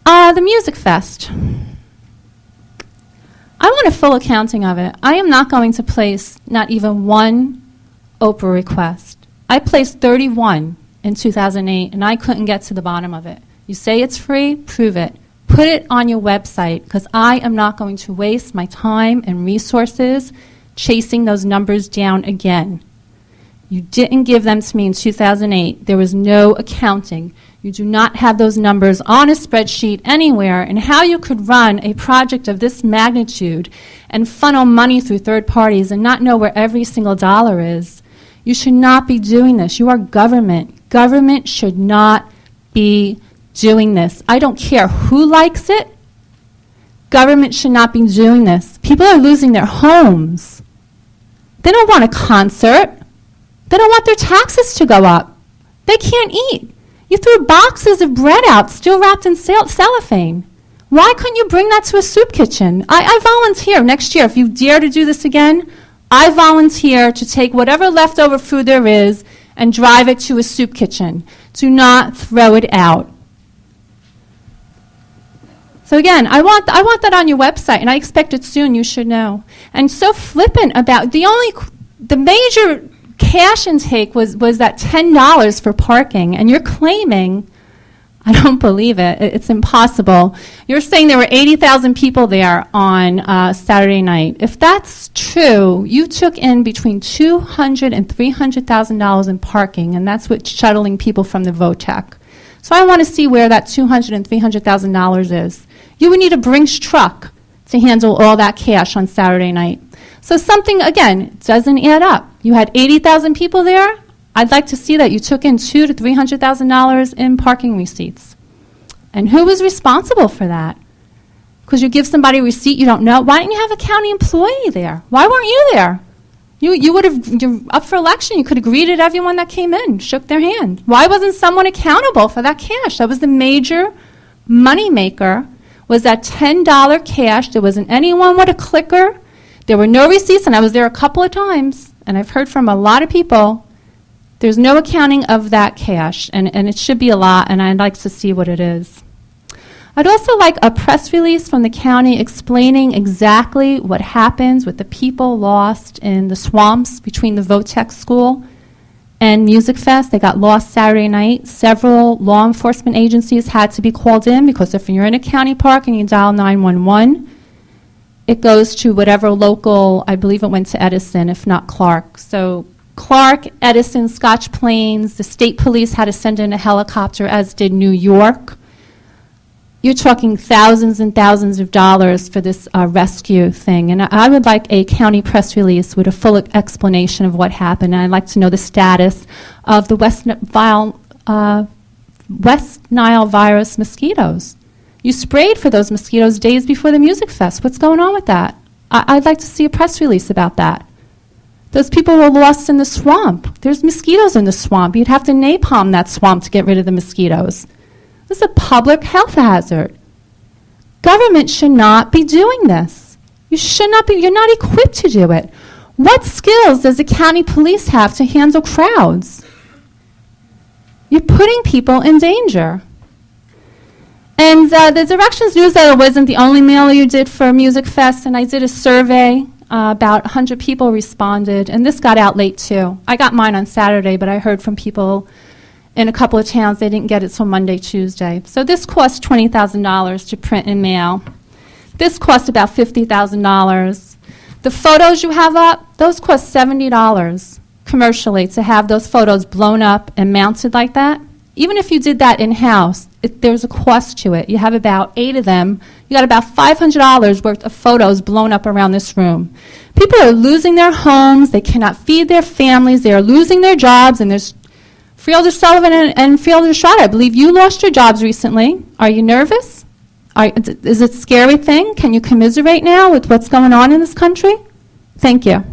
The Music Fest. I want a full accounting of it. I am not going to place not even one Oprah request. I placed 31 in 2008, and I couldn't get to the bottom of it. You say it's free, prove it. Put it on your website, because I am not going to waste my time and resources chasing those numbers down again. You didn't give them to me in 2008. There was no accounting. You do not have those numbers on a spreadsheet anywhere, and how you could run a project of this magnitude and funnel money through third parties and not know where every single dollar is. You should not be doing this. You are government. Government should not be doing this. I don't care who likes it. Government should not be doing this. People are losing their homes. They don't want a concert. They don't want their taxes to go up. They can't eat. You threw boxes of bread out, still wrapped in cellophane. Why couldn't you bring that to a soup kitchen? I volunteer next year. If you dare to do this again, I volunteer to take whatever leftover food there is and drive it to a soup kitchen. Do not throw it out. So again, I want that on your website, and I expect it soon. You should know. And so flippant about the major cash intake was that $10 for parking, and you're claiming, I don't believe it. It's impossible. You're saying there were 80,000 people there on Saturday night. If that's true, you took in between $200,000 and $300,000 in parking, and that's what's shuttling people from the VOTEC. So I want to see where that $200,000 and $300,000 is. You would need a Brinks truck to handle all that cash on Saturday night. So something, again, doesn't add up. You had 80,000 people there. I'd like to see that you took in $200,000 to $300,000 in parking receipts. And who was responsible for that? Because you give somebody a receipt you don't know. Why didn't you have a county employee there? Why weren't you there? You're up for election. You could have greeted everyone that came in, shook their hand. Why wasn't someone accountable for that cash? That was the major money maker, was that $10 cash. There wasn't anyone with a clicker. There were no receipts, and I was there a couple of times, and I've heard from a lot of people, there's no accounting of that cash, and it should be a lot, and I'd like to see what it is. I'd also like a press release from the county explaining exactly what happens with the people lost in the swamps between the VOTEC school and Music Fest. They got lost Saturday night. Several law enforcement agencies had to be called in, because if you're in a county park and you dial 911, it goes to whatever local, I believe it went to Edison, if not Clark. So Clark, Edison, Scotch Plains, the state police had to send in a helicopter, as did New York. You're talking thousands and thousands of dollars for this rescue thing. And I would like a county press release with a full explanation of what happened. And I'd like to know the status of the West Nile virus mosquitoes. You sprayed for those mosquitoes days before the Music Fest. What's going on with that? I'd like to see a press release about that. Those people were lost in the swamp. There's mosquitoes in the swamp. You'd have to napalm that swamp to get rid of the mosquitoes. This is a public health hazard. Government should not be doing this. You're not equipped to do it. What skills does the county police have to handle crowds? You're putting people in danger. And the Directions newsletter wasn't the only mailer you did for Music Fest, and I did a survey. About 100 people responded, and this got out late too. I got mine on Saturday, but I heard from people in a couple of towns they didn't get it till Monday, Tuesday. So this cost $20,000 to print and mail. This cost about $50,000. The photos you have up, those cost $70 commercially to have those photos blown up and mounted like that. Even if you did that in-house, there's a cost to it. You have about 8 of them. You got about $500 worth of photos blown up around this room. People are losing their homes. They cannot feed their families. They are losing their jobs. And there's Fielder Sullivan and Fielder Schroeder. I believe you lost your jobs recently. Are you nervous? Is it a scary thing? Can you commiserate now with what's going on in this country? Thank you.